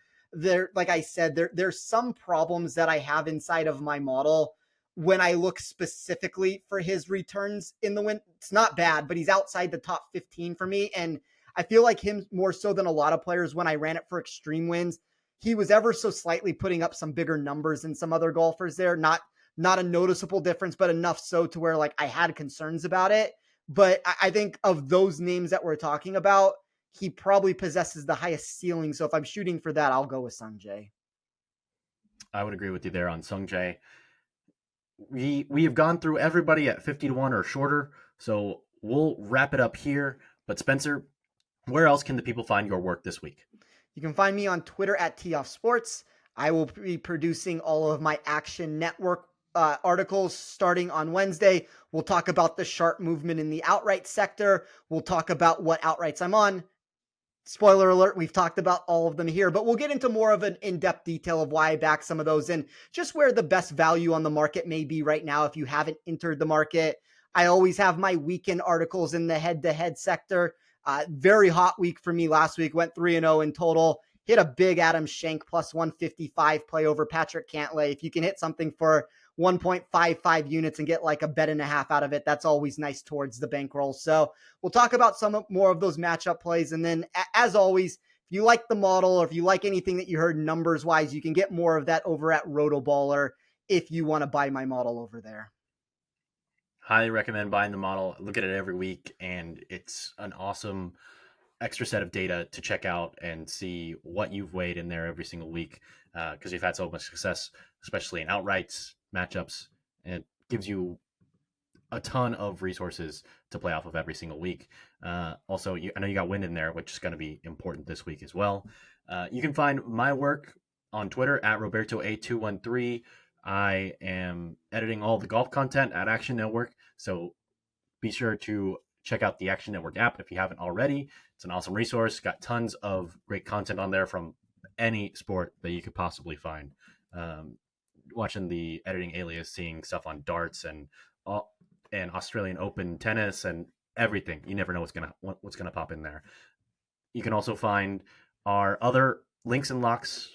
S2: Like I said, there's some problems that I have inside of my model when I look specifically for his returns in the wind. It's not bad, but he's outside the top 15 for me. And I feel like him more so than a lot of players when I ran it for extreme wins. He was ever so slightly putting up some bigger numbers than some other golfers there. Not a noticeable difference, but enough so to where I had concerns about it. But I think of those names that we're talking about, he probably possesses the highest ceiling. So if I'm shooting for that, I'll go with Sungjae.
S1: I would agree with you there on Sungjae. We have gone through everybody at 50-1 or shorter, so we'll wrap it up here. But Spencer, where else can the people find your work this week?
S2: You can find me on Twitter at @TeeOffSports. I will be producing all of my Action Network articles starting on Wednesday. We'll talk about the sharp movement in the outright sector. We'll talk about what outrights I'm on. Spoiler alert, we've talked about all of them here, but we'll get into more of an in-depth detail of why I back some of those and just where the best value on the market may be right now if you haven't entered the market. I always have my weekend articles in the head-to-head sector. Very hot week for me last week. Went 3-0 in total. Hit a big Adam Schenk plus 155 play over Patrick Cantlay. If you can hit something for 1.55 units and get a bet and a half out of it, that's always nice towards the bankroll. So we'll talk about some more of those matchup plays. And then as always, if you like the model or if you like anything that you heard numbers wise, you can get more of that over at Rotoballer if you want to buy my model over there.
S1: Highly recommend buying the model. Look at it every week, and it's an awesome extra set of data to check out and see what you've weighed in there every single week, because you've had so much success, especially in outrights, matchups, and it gives you a ton of resources to play off of every single week. Also, I know you got wind in there, which is going to be important this week as well. You can find my work on Twitter at Roberto A213. I am editing all the golf content at Action Network, so be sure to check out the Action Network app if you haven't already. It's an awesome resource. Got tons of great content on there from any sport that you could possibly find. Watching the editing alias, seeing stuff on darts and Australian Open tennis and everything. You never know what's gonna pop in there. You can also find our other Links and Locks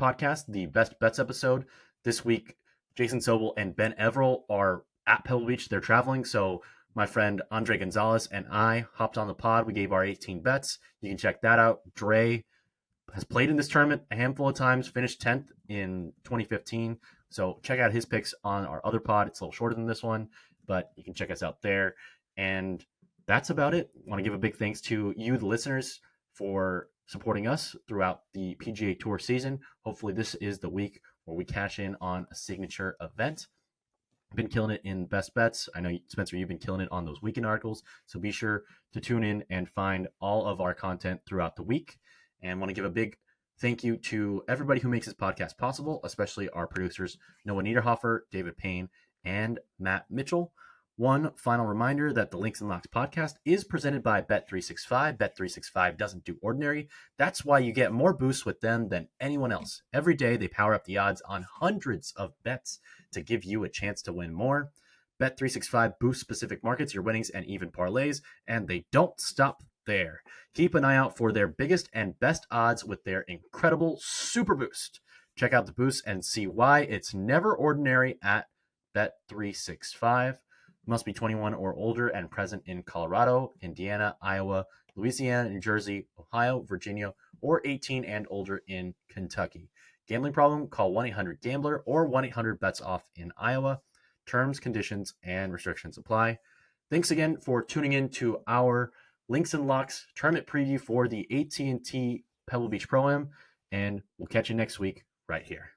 S1: podcast, the Best Bets episode. This week, Jason Sobel and Ben Everill are at Pebble Beach. They're traveling, so my friend Andre Gonzalez and I hopped on the pod. We gave our 18 bets. You can check that out. Dre has played in this tournament a handful of times, finished 10th in 2015. So check out his picks on our other pod. It's a little shorter than this one, but you can check us out there. And that's about it. I want to give a big thanks to you, the listeners, for supporting us throughout the PGA Tour season. Hopefully this is the week where we cash in on a signature event. Been killing it in best bets. I know, Spencer, you've been killing it on those weekend articles. So be sure to tune in and find all of our content throughout the week. And want to give a big thank you to everybody who makes this podcast possible, especially our producers, Noah Niederhofer, David Payne, and Matt Mitchell. One final reminder that the Links and Locks podcast is presented by Bet365. Bet365 doesn't do ordinary. That's why you get more boosts with them than anyone else. Every day, they power up the odds on hundreds of bets to give you a chance to win more. Bet365 boosts specific markets, your winnings, and even parlays, and they don't stop there. Keep an eye out for their biggest and best odds with their incredible Super Boost. Check out the boost and see why it's never ordinary at Bet365. Must be 21 or older and present in Colorado, Indiana, Iowa, Louisiana, New Jersey, Ohio, Virginia, or 18 and older in Kentucky. Gambling problem? Call 1-800-GAMBLER or 1-800-BETS-OFF in Iowa. Terms, conditions, and restrictions apply. Thanks again for tuning in to our Links and Locks tournament preview for the AT&T Pebble Beach Pro-Am, and we'll catch you next week right here.